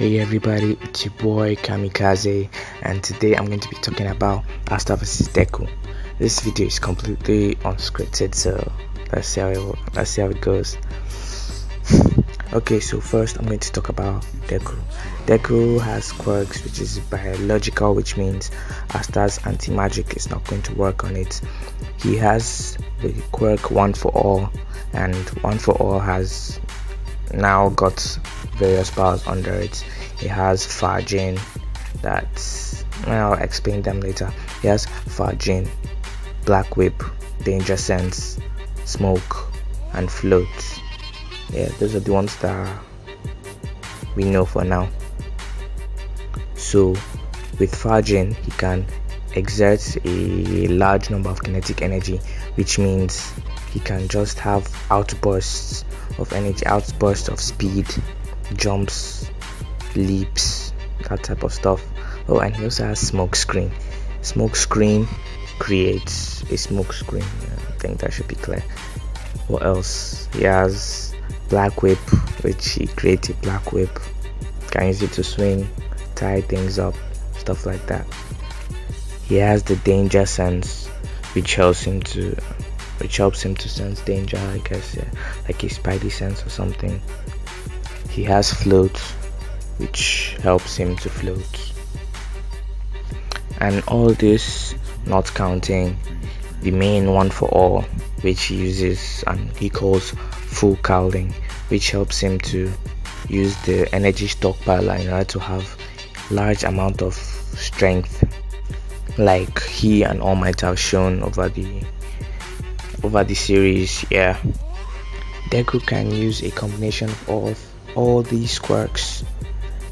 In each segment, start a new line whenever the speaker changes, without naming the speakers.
Hey everybody, it's your boy Kamikaze, and today I'm going to be talking about Asta Vs Deku. This video is completely unscripted, so let's see how it goes. Okay, so first I'm going to talk about Deku. Deku has quirks, which is biological, which means Asta's anti-magic is not going to work on it. He has the quirk One for All, and One for All has now got various powers under it. He has Fajin, I'll explain them later. He has Fajin, Black Whip, Danger Sense, Smoke, and Float. Yeah, those are the ones that we know for now. So with Fajin, he can exert a large number of kinetic energy, which means he can just have outbursts of energy, outbursts of speed, jumps, leaps, that type of stuff. Oh, and he also has Smoke Screen. Smoke Screen creates a smoke screen. I think that should be clear. What else? He has Black Whip, which he creates a Black Whip. Can use it to swing, tie things up, stuff like that. He has the Danger Sense, which helps him to sense danger, I guess, yeah, like a spidey sense or something. He has Float, which helps him to float. And all this not counting the main One for All, which he uses and he calls Full Cowling, which helps him to use the energy stockpile in order to have large amount of strength, like he and All Might have shown over the series. Yeah, Deku can use a combination of all these quirks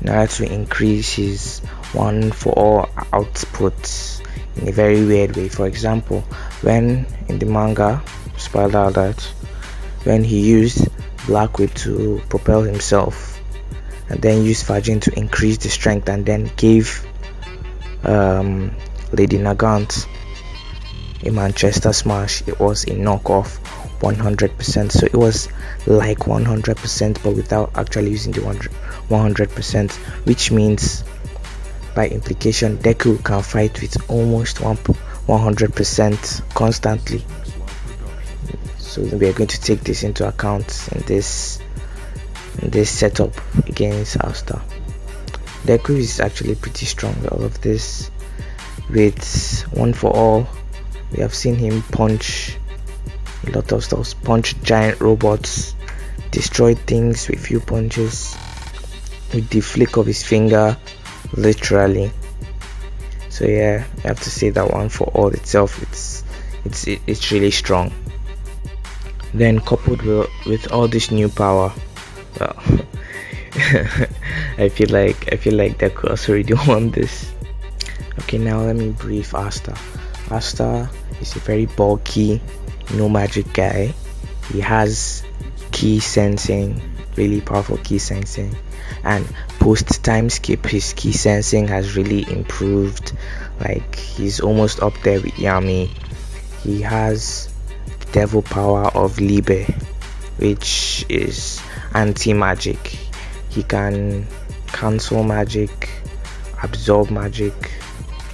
in order to increase his One for All output in a very weird way. For example, when in the manga, spoiler alert, when he used Black Whip to propel himself and then used Fajin to increase the strength and then gave Lady Nagant a Manchester Smash, it was a knockoff 100%. So it was like 100% but without actually using the 100%, which means by implication Deku can fight with almost 100% constantly. So we are going to take this into account in this setup against Asta. Deku is actually pretty strong with all of this. With One for All, we have seen him punch a lot of stuff, punch giant robots, destroy things with few punches with the flick of his finger, literally. So yeah, I have to say that One for All itself, it's really strong. Then coupled with all this new power, well, I feel like Deku also really want this. Okay, now let me brief Asta. Asta is a very bulky, no magic guy. He has key sensing, really powerful key sensing, and post time skip his key sensing has really improved. Like, he's almost up there with Yami. He has the devil power of Libe, which is anti-magic. He can cancel magic, absorb magic,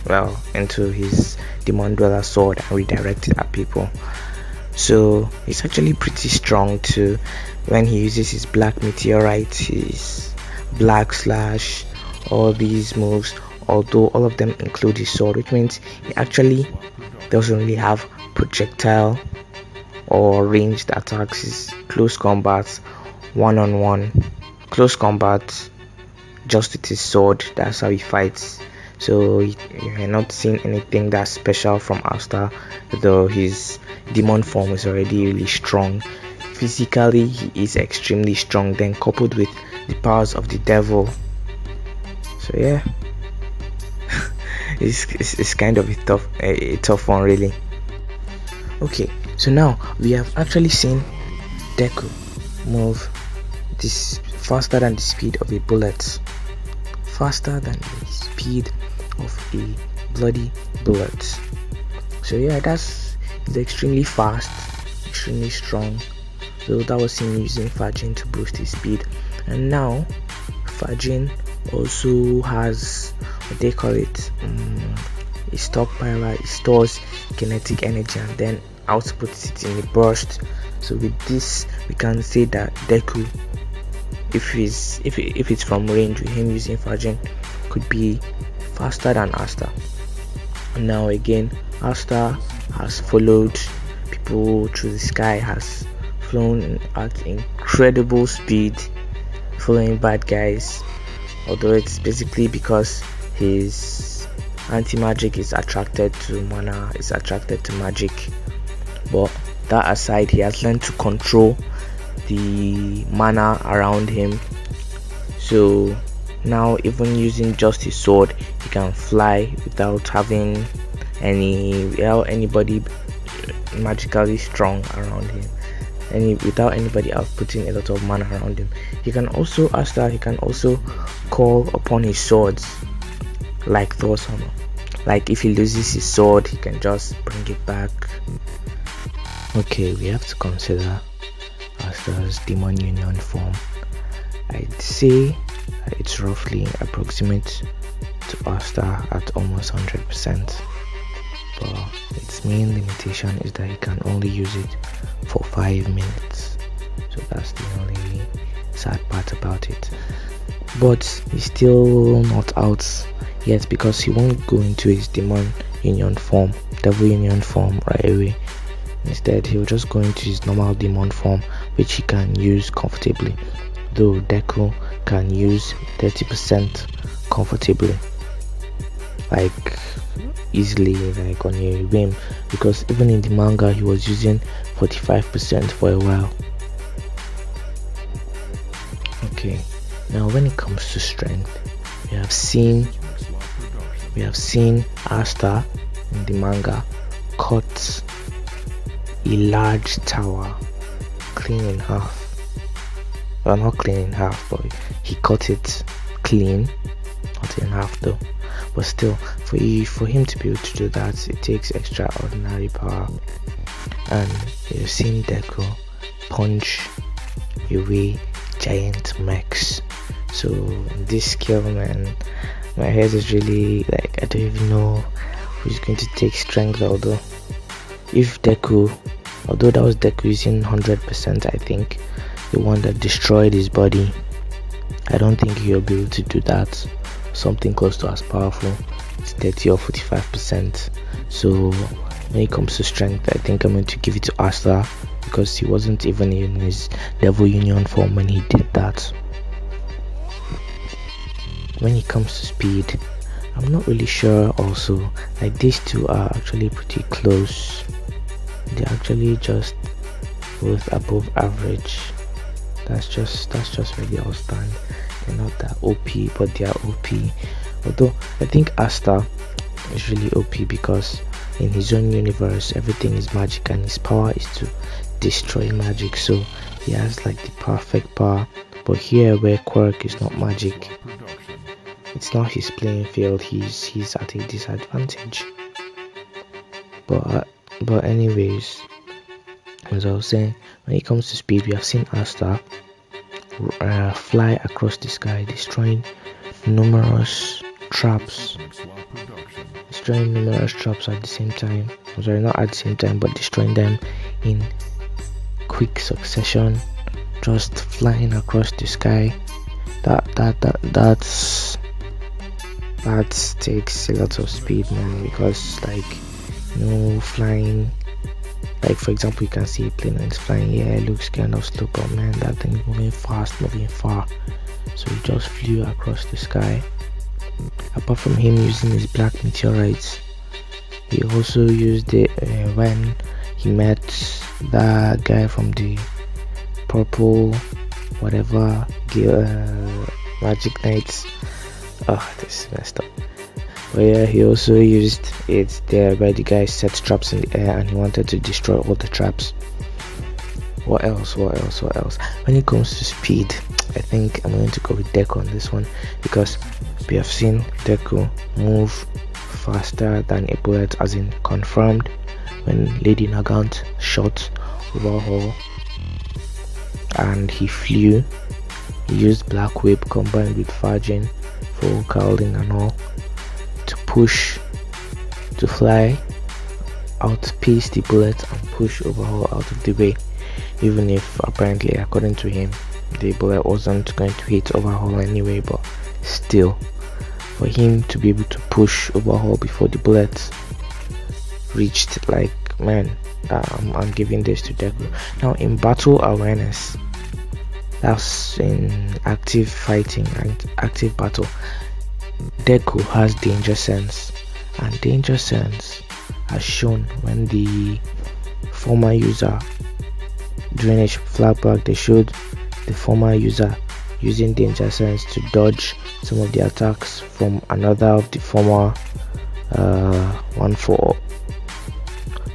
well, into his Demon Dweller sword and redirect it at people. So he's actually pretty strong too. When he uses his Black Meteorite, his Black Slash, all these moves, although all of them include his sword, which means he actually doesn't really have projectile or ranged attacks. His close combat, one-on-one close combat, just with his sword, that's how he fights. So you're not seeing anything that's special from Asta, though his demon form is already really strong. Physically, he is extremely strong, then coupled with the powers of the devil. So yeah, it's kind of a tough one, really. Okay, so now we have actually seen Deku move this faster than the speed of a bullet, faster than the speed of a bloody bullet. So yeah, it's extremely fast, extremely strong. So that was him using Fajin to boost his speed, and now Fajin also has what they call it, a stockpile. It stores kinetic energy and then outputs it in a burst. So with this we can say that Deku, if it's from range with him using Fajin, could be faster than Asta. Now again, Asta has followed people through the sky, has flown at incredible speed following bad guys, although it's basically because his anti-magic is attracted to mana, is attracted to magic. But that aside, he has learned to control the mana around him, so now even using just his sword he can fly without having anybody magically strong around him, without anybody outputting a lot of mana around him. He can also call upon his swords like Thor's hammer. Like if he loses his sword, he can just bring it back. Okay, we have to consider Asta's Demon Union form. I'd say it's roughly approximate to Asta at almost 100%, but its main limitation is that he can only use it for 5 minutes, so that's the only sad part about it. But he's still not out yet because he won't go into his Demon Union form, Devil Union form right away. Instead, he'll just go into his normal demon form, which he can use comfortably, though Deku can use 30% comfortably, like easily, like on a whim, because even in the manga he was using 45% for a while. Okay, now when it comes to strength, we have seen Asta in the manga cut a large tower clean in half. Well, not clean in half, but he cut it clean, not in half though. But still, for him to be able to do that, it takes extraordinary power. And you've seen Deku punch away giant mechs. So this skill, man, my head is really like, I don't even know who's going to take strength. Although that was Deku using 100%, I think, the one that destroyed his body, I don't think he'll be able to do that. Something close to as powerful, it's 30 or 45%. So when it comes to strength, I think I'm going to give it to Asta, because he wasn't even in his Devil Union form when he did that. When it comes to speed, I'm not really sure also. Like, these two are actually pretty close. They're actually just both above average. That's just where they all stand. They're not that OP, but they are OP. Although I think Asta is really OP because in his own universe everything is magic and his power is to destroy magic, so he has like the perfect power. But here, where Quirk is not magic, it's not his playing field, he's at a disadvantage. But anyways, as I was saying, when it comes to speed, we have seen Asta fly across the sky, destroying numerous traps at the same time. I'm sorry, not at the same time, but destroying them in quick succession, just flying across the sky. That takes a lot of speed, man, because flying, like for example, you can see a plane and it's flying. Yeah, it looks kind of slow, but man, that thing is moving fast, moving far. So he just flew across the sky. Apart from him using his black meteorites, he also used it when he met that guy from the purple whatever magic knights. Oh, this is messed up. But yeah, he also used it there where the guy set traps in the air and he wanted to destroy all the traps. What else? When it comes to speed, I think I'm going to go with Deku on this one, because we have seen Deku move faster than a bullet, as in confirmed when Lady Nagant shot Warhol and he flew. He used Black Whip combined with Fajin full cowling and all, to push, to fly, outpace the bullet and push Overhaul out of the way, even if apparently according to him the bullet wasn't going to hit Overhaul anyway. But still, for him to be able to push Overhaul before the bullet reached, like, man, I'm giving this to Deku. Now in battle awareness, that's in active fighting and active battle, Deku has danger sense, and danger sense has shown when the former user during a flashback, they showed the former user using danger sense to dodge some of the attacks from another of the former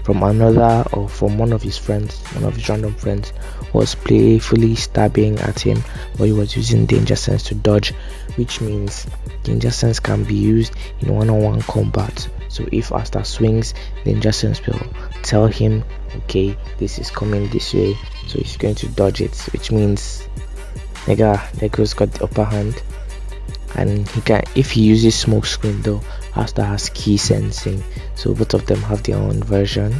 from one of his friends, one of his random friends was playfully stabbing at him, but he was using danger sense to dodge, which means danger sense can be used in one-on-one combat. So if Asta swings, danger sense will tell him, okay, this is coming this way, so he's going to dodge it, which means Deku's got the upper hand. And he can, if he uses smoke screen though, Asta has key sensing, so both of them have their own version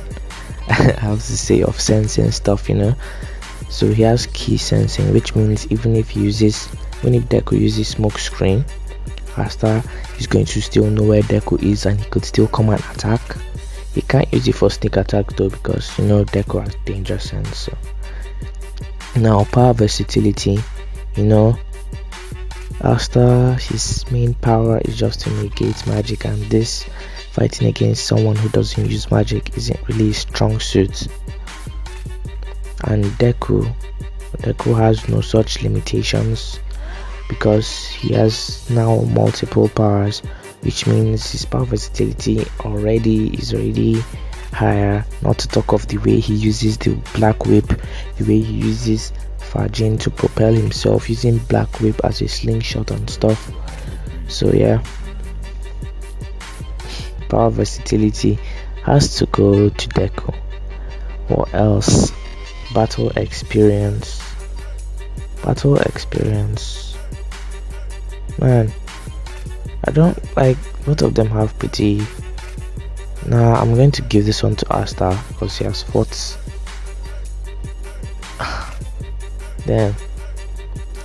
I have to say of sensing stuff, so he has key sensing, which means even if Deku uses smoke screen, Asta is going to still know where Deku is and he could still come and attack. He can't use it for sneak attack though, because Deku has danger sense. So now power versatility, Asta, his main power is just to negate magic, and this fighting against someone who doesn't use magic isn't really a strong suit. And Deku has no such limitations because he has now multiple powers, which means his power versatility is already higher, not to talk of the way he uses the black whip, the way he uses Fajin to propel himself using black whip as a slingshot and stuff. So yeah, power versatility has to go to Deku. What else? Battle experience, man, I don't like, both of them have pretty. Now I'm going to give this one to Asta because he has fought damn,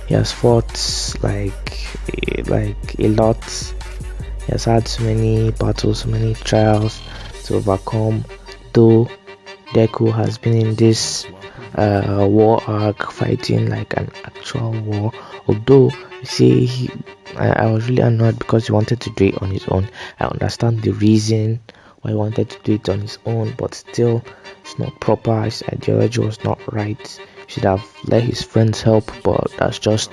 he has fought like a lot. He has had so many battles, so many trials to overcome, though Deku has been in this war arc fighting like an actual war. Although you see, I was really annoyed because he wanted to do it on his own. I understand the reason why he wanted to do it on his own, but still it's not proper. His ideology was not right. He should have let his friends help, but that's just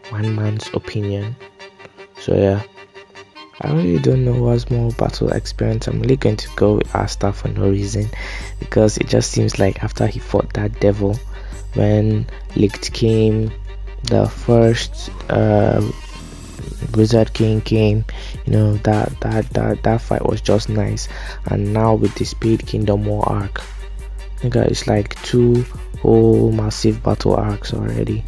one man's opinion. So yeah, I really don't know what's more battle experience. I'm really going to go with Asta for no reason, because it just seems like after he fought that devil, when Licht came, the first Wizard King came, that fight was just nice. And now with the Spade Kingdom War arc, it's like 2 whole massive battle arcs already.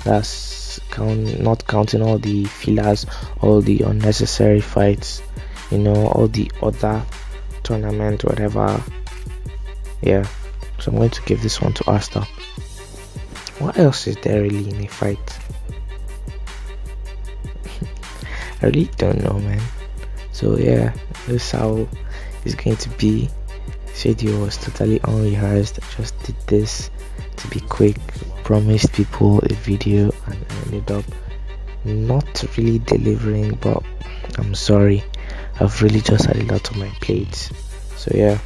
That's not counting all the fillers, all the unnecessary fights, all the other tournament, whatever. Yeah, so I'm going to give this one to Asta. What else is there really in a fight? I really don't know, man. So yeah, this is how it's going to be. This video was totally unrehearsed. I just did this to be quick, promised people a video, and I ended up not really delivering, but I'm sorry. I've really just had a lot on my plate. So yeah,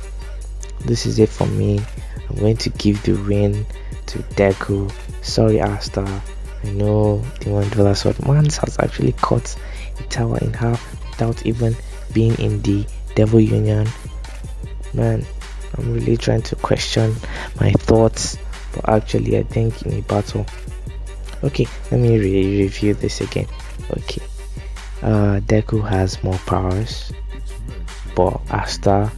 this is it for me. I'm going to give the win to Deku. Sorry, Asta. I know the $1 sword Mans has actually cut the tower in half without even being in the Devil Union. Man, I'm really trying to question my thoughts, but actually I think in a battle. Okay, let me review this again. Okay, Deku has more powers, but Asta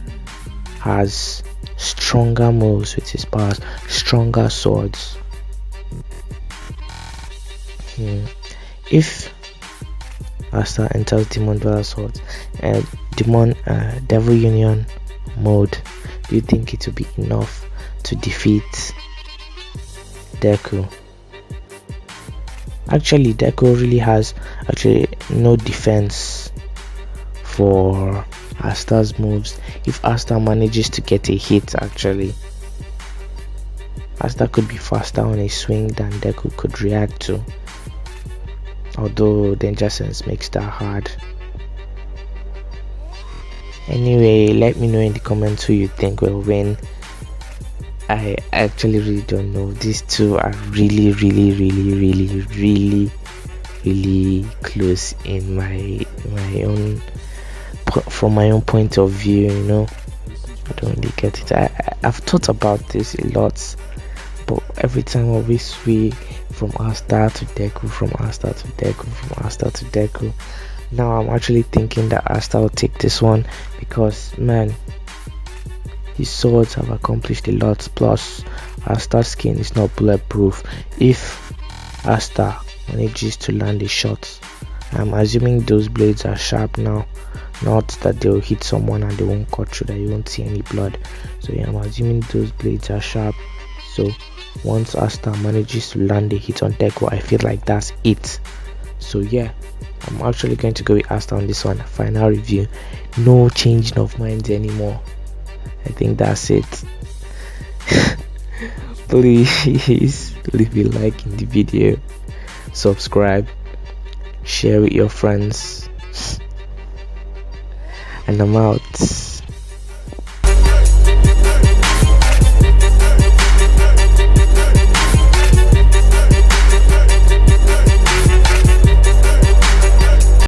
has stronger moves with his powers, stronger swords. If Asta enters Demon Dual Assault and Devil Union mode. Do you think it will be enough to defeat Deku? Actually, Deku really has no defense for Asta's moves. If Asta manages to get a hit, actually Asta could be faster on a swing than Deku could react to, although Danger Sense makes that hard. Anyway, let me know in the comments who you think will win. I actually really don't know. These two are really close in my own, from my own point of view, you know. I don't really get it. I've thought about this a lot, but every time I always sway from Asta to Deku, from Asta to Deku, from Asta to Deku. Now I'm actually thinking that Asta will take this one, because man, his swords have accomplished a lot, plus Asta's skin is not bulletproof. If Asta manages to land a shot, I'm assuming those blades are sharp now, not that they'll hit someone and they won't cut through, that you won't see any blood. So yeah, I'm assuming those blades are sharp. So once Asta manages to land a hit on Deku, I feel like that's it. So yeah, I'm actually going to go with Asta on this one. Final review, no changing of minds anymore. I think that's it. Please leave a like in the video, subscribe, share with your friends, and I'm out.